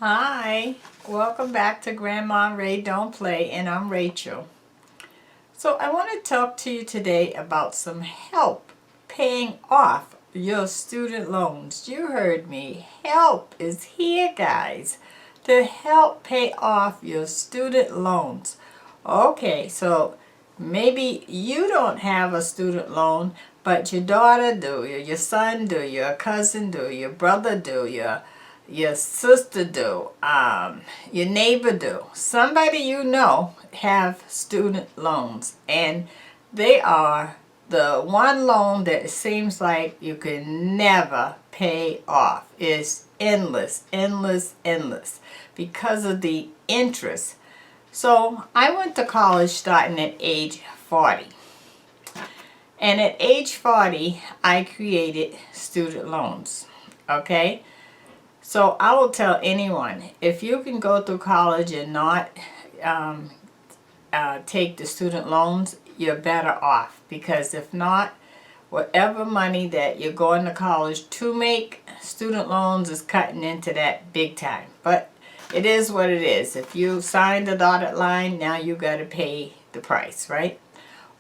Hi, welcome back to Grandma Ray Don't Play, and I'm Rachel. So I want to talk to you today about some help paying off your student loans. You heard me. Help is here, guys, to help pay off your student loans. Okay, so maybe you don't have a student loan, but your daughter do, your son do, your cousin do, your brother do, your sister do, your neighbor do. Somebody you know have student loans, and they are the one loan that it seems like you can never pay off. It's endless, endless, endless because of the interest. So I went to college starting at age 40. And at age 40, I created student loans. Okay? So I will tell anyone, if you can go through college and not take the student loans, you're better off. Because if not, whatever money that you're going to college to make, student loans is cutting into that big time. But it is what it is. If you sign the dotted line, now you got to pay the price, right?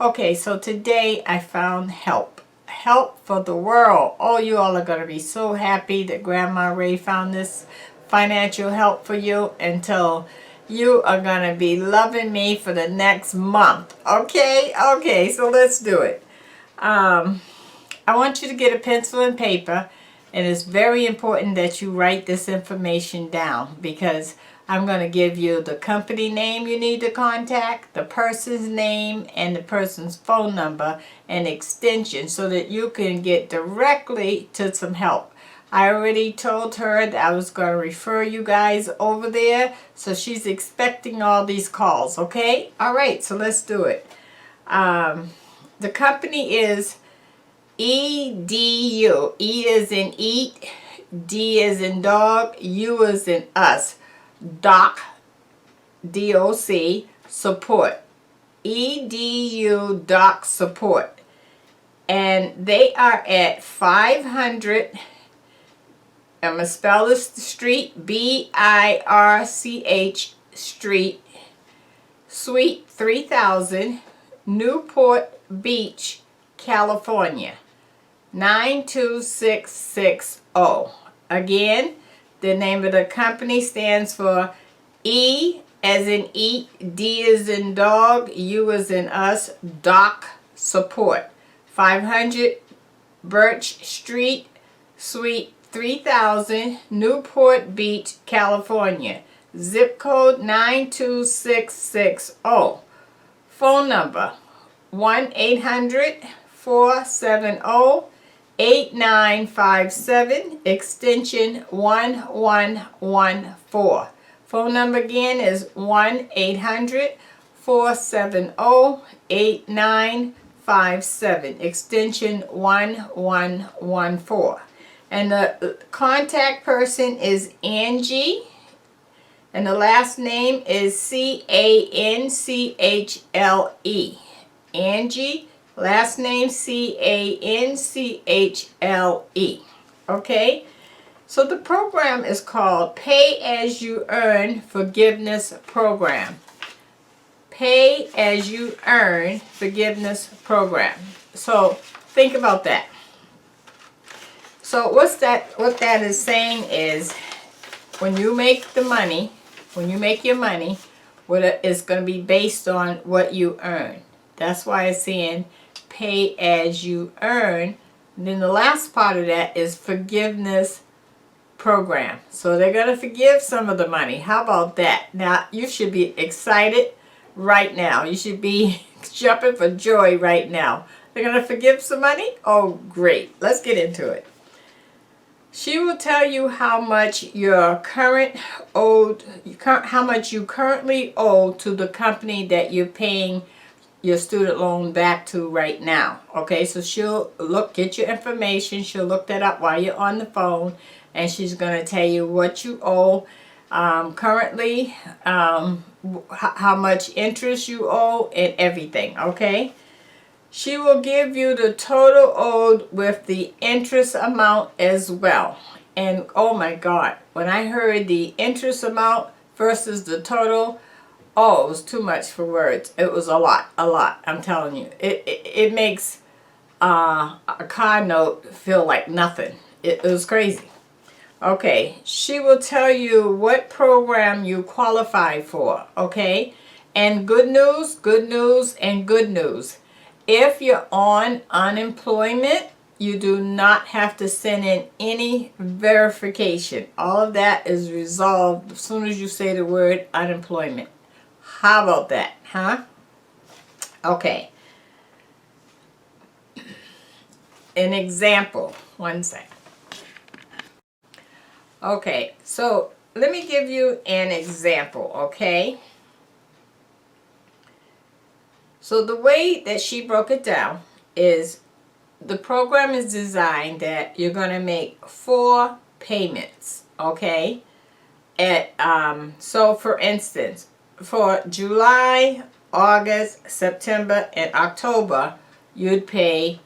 Okay, so today I found help. Help for the world. Oh, you all are going to be so happy that Grandma Ray found this financial help for you until you are going to be loving me for the next month. Okay? Okay, so let's do it. I want you to get a pencil and paper, and it's very important that you write this information down because I'm going to give you the company name you need to contact, the person's name, and the person's phone number and extension so that you can get directly to some help. I already told her that I was going to refer you guys over there, so she's expecting all these calls, okay? All right, so let's do it. The company is EDU. E is in eat, D is in dog, U is in us. DOC, D-O-C, support. EDU DOC support. And they are at 500, I'm going to spell this street, B-I-R-C-H Street, Suite 3000, Newport Beach, California, 92660. Again, the name of the company stands for E as in eat, D as in dog, U as in us, DOC support. 500 Birch Street, Suite 3000, Newport Beach, California. Zip code 92660. Phone number 1-800-470-8957, extension 1114. Phone number again is 1-800-470-8957, extension 1114. And the contact person is Angie, and the last name is C-A-N-C-H-L-E. Angie, last name C-A-N-C-H-L-E. Okay? So the program is called Pay As You Earn Forgiveness Program. Pay As You Earn Forgiveness Program. So think about that. So what that is saying is when you make the money, when you make your money, it's going to be based on what you earn. That's why it's saying pay as you earn. And then the last part of that is forgiveness program. So they're going to forgive some of the money. How about that? Now, you should be excited right now. You should be jumping for joy right now. They're going to forgive some money? Oh, great. Let's get into it. She will tell you how much you currently owe to the company that you're paying your student loan back to right now. Okay, so she'll get your information. She'll look that up while you're on the phone, and she's going to tell you what you owe currently, how much interest you owe, and everything. Okay. She will give you the total owed with the interest amount as well. And oh my God, when I heard the interest amount versus the total, oh, it was too much for words. It was a lot, I'm telling you. It makes a car note feel like nothing. It was crazy. Okay, she will tell you what program you qualify for, okay? And good news, and good news. If you're on unemployment, you do not have to send in any verification. All of that is resolved as soon as you say the word unemployment. How about that, huh? Okay. An example. One second. Okay, so let me give you an example, okay? So the way that she broke it down is the program is designed that you're going to make 4 payments, okay? So for instance, for July, August, September, and October, you'd pay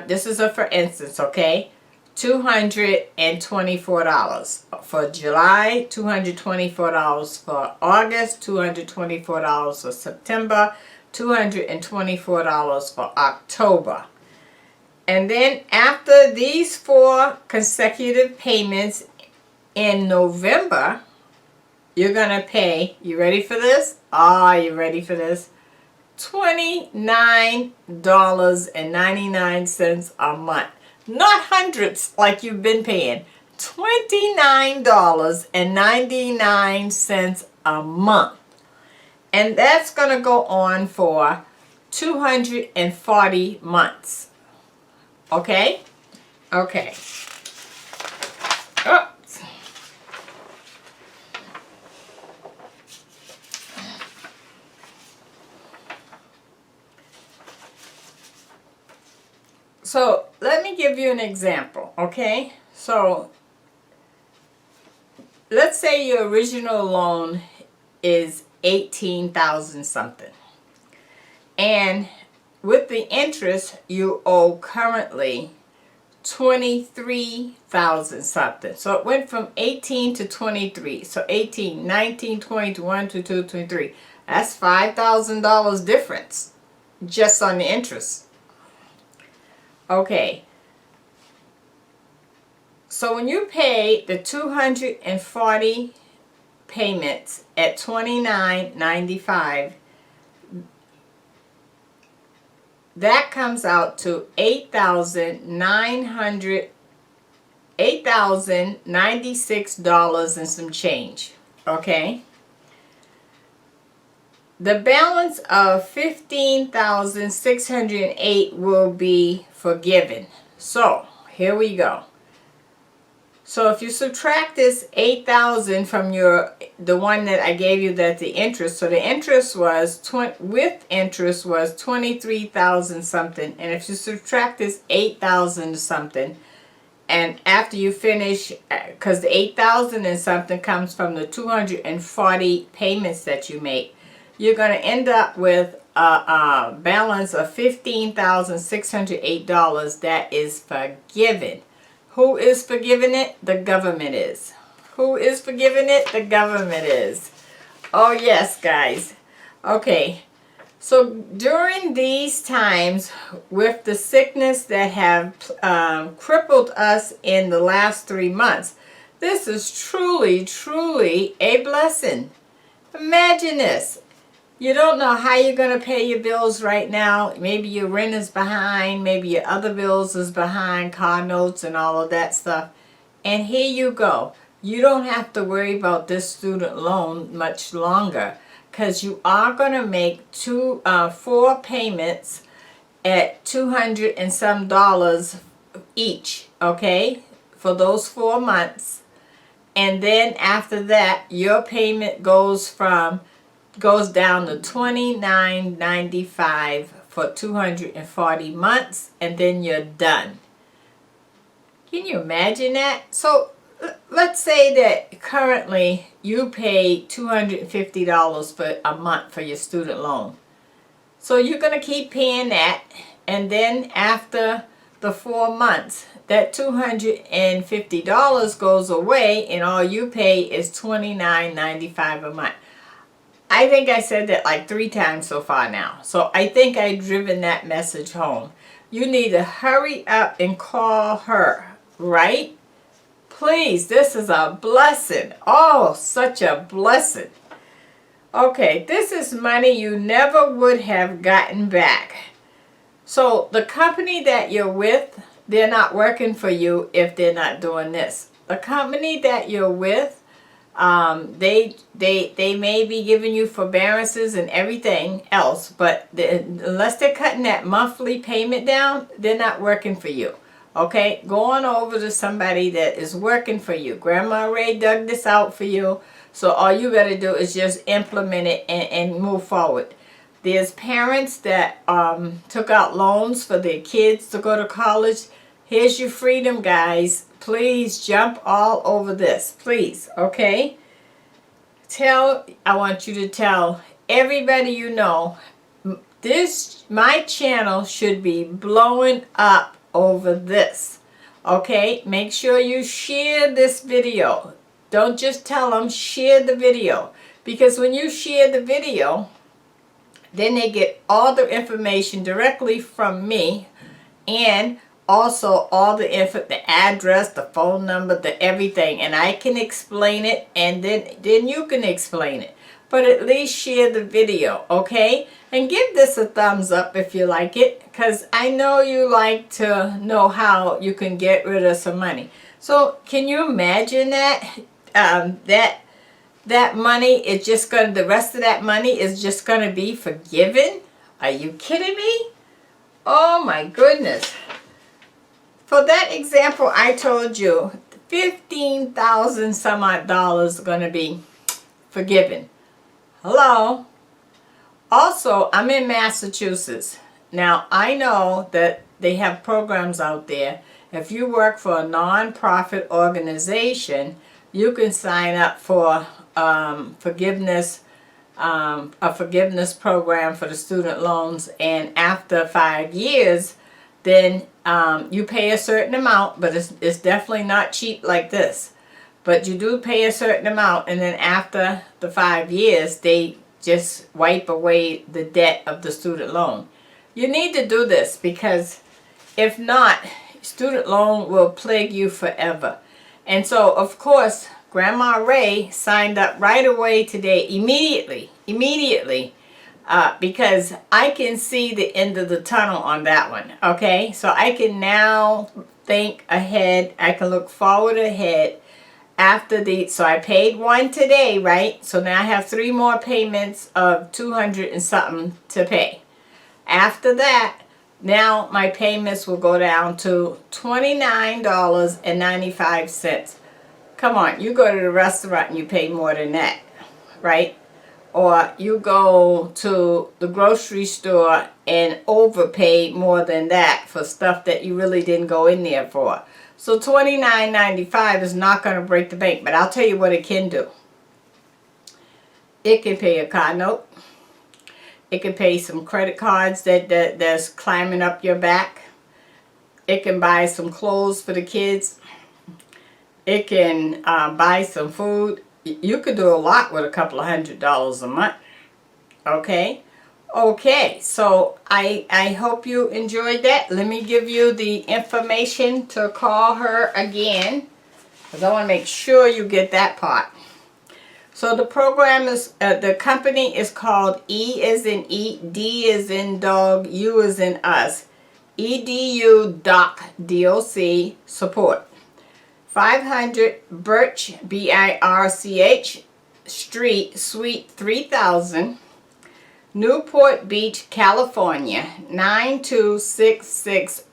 this is a for instance, okay? $224 for July, $224 for August, $224 for September, $224 for October. And then after these 4 consecutive payments in November, you're gonna pay, you ready for this? Are you ready for this? $29.99 a month. Not hundreds like you've been paying. $29.99 a month. And that's going to go on for 240 months. Okay? Okay. Oh. So let me give you an example, okay? So let's say your original loan is $18,000 something. And with the interest you owe currently $23,000 something. So it went from 18 to 23. So 18, 19, 20, 21, 22, 23. That's $5,000 difference just on the interest. Okay, so when you pay the 240 payments at $29.95, that comes out to $8,096 and some change. Okay. The balance of $15,608 will be forgiven. So here we go. So if you subtract this $8,000 from the one that I gave you, that the interest. So the interest was with interest was $23,000 something, and if you subtract this $8,000 something, and after you finish, because the $8,000 and something comes from the 240 payments that you make, you're going to end up with a balance of $15,608 that is forgiven. Who is forgiving it? The government is. Who is forgiving it? The government is. Oh yes, guys. Okay. So during these times with the sickness that have crippled us in the last 3 months, this is truly, truly a blessing. Imagine this. You don't know how you're going to pay your bills right now. Maybe your rent is behind. Maybe your other bills is behind, car notes and all of that stuff. And here you go. You don't have to worry about this student loan much longer, because you are going to make 4 payments at $200 and some each, okay, for those 4 months. And then after that, your payment goes down to $29.95 for 240 months, and then you're done. Can you imagine that? So let's say that currently you pay $250 for a month for your student loan. So you're going to keep paying that, and then after the 4 months, that $250 goes away and all you pay is $29.95 a month. I think I said that like 3 times so far now. So I think I've driven that message home. You need to hurry up and call her, right? Please, this is a blessing. Oh, such a blessing. Okay, this is money you never would have gotten back. So the company that you're with, they're not working for you if they're not doing this. The company that you're with, they may be giving you forbearances and everything else, but unless they're cutting that monthly payment down, they're not working for you. Okay, go on over to somebody that is working for you. Grandma Ray dug this out for you, so all you got to do is just implement it and move forward. There's parents that took out loans for their kids to go to college. Here's your freedom, guys. Please jump all over this, please, okay? I want you to tell everybody you know, my channel should be blowing up over this, okay? Make sure you share this video. Don't just tell them, share the video. Because when you share the video, then they get all the information directly from me, and also all the address, the phone number, the everything, and I can explain it, and then you can explain it. But at least share the video, okay? And give this a thumbs up if you like it, because I know you like to know how you can get rid of some money. So can you imagine that? That money is just going to, the rest of that money is just going to be forgiven? Are you kidding me? Oh my goodness. For that example I told you, $15,000 some odd dollars are going to be forgiven. Hello? Also, I'm in Massachusetts. Now, I know that they have programs out there. If you work for a non-profit organization, you can sign up for forgiveness, a forgiveness program for the student loans, and after 5 years, then you pay a certain amount, but it's definitely not cheap like this. But you do pay a certain amount, and then after the 5 years, they just wipe away the debt of the student loan. You need to do this, because if not, student loan will plague you forever. And so, of course, Grandma Ray signed up right away today, immediately, because I can see the end of the tunnel on that one, okay? So I can now think ahead. I can look forward ahead. So I paid one today, right? So now I have 3 more payments of $200 and something to pay. After that, now my payments will go down to $29.95. Come on, you go to the restaurant and you pay more than that, right? Or you go to the grocery store and overpay more than that for stuff that you really didn't go in there for. So $29.95 is not going to break the bank, but I'll tell you what it can do. It can pay a car note. It can pay some credit cards that's climbing up your back. It can buy some clothes for the kids. It can buy some food. You could do a lot with a couple of $100 a month. Okay? Okay, so I hope you enjoyed that. Let me give you the information to call her again, because I want to make sure you get that part. So the program is, the company is called E as in eat, D as in dog, U as in us. EDU.DOC support. 500 Birch, B-I-R-C-H, Street, Suite 3000, Newport Beach, California, 92660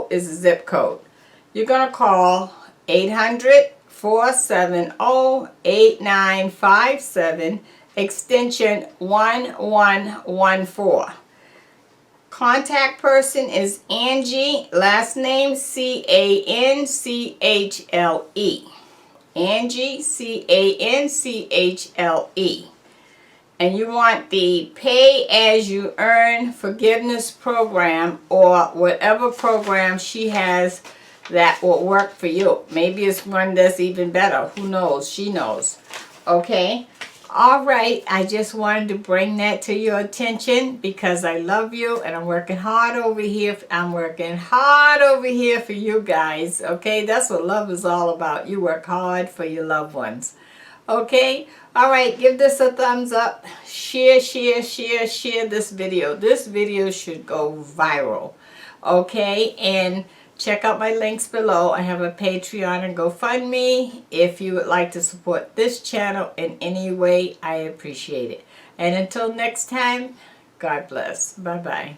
is the zip code. You're going to call 800-470-8957, extension 1114. Contact person is Angie, last name C-A-N-C-H-L-E. Angie, C-A-N-C-H-L-E. and you want the pay as you earn forgiveness program, or whatever program she has that will work for you. Maybe it's one that's even better. Who knows? She knows. Okay? All right. I just wanted to bring that to your attention because I love you and I'm working hard over here. I'm working hard over here for you guys. Okay? That's what love is all about. You work hard for your loved ones. Okay? All right. Give this a thumbs up. Share this video. This video should go viral. Okay? And check out my links below. I have a Patreon and GoFundMe. If you would like to support this channel in any way, I appreciate it. And until next time, God bless. Bye-bye.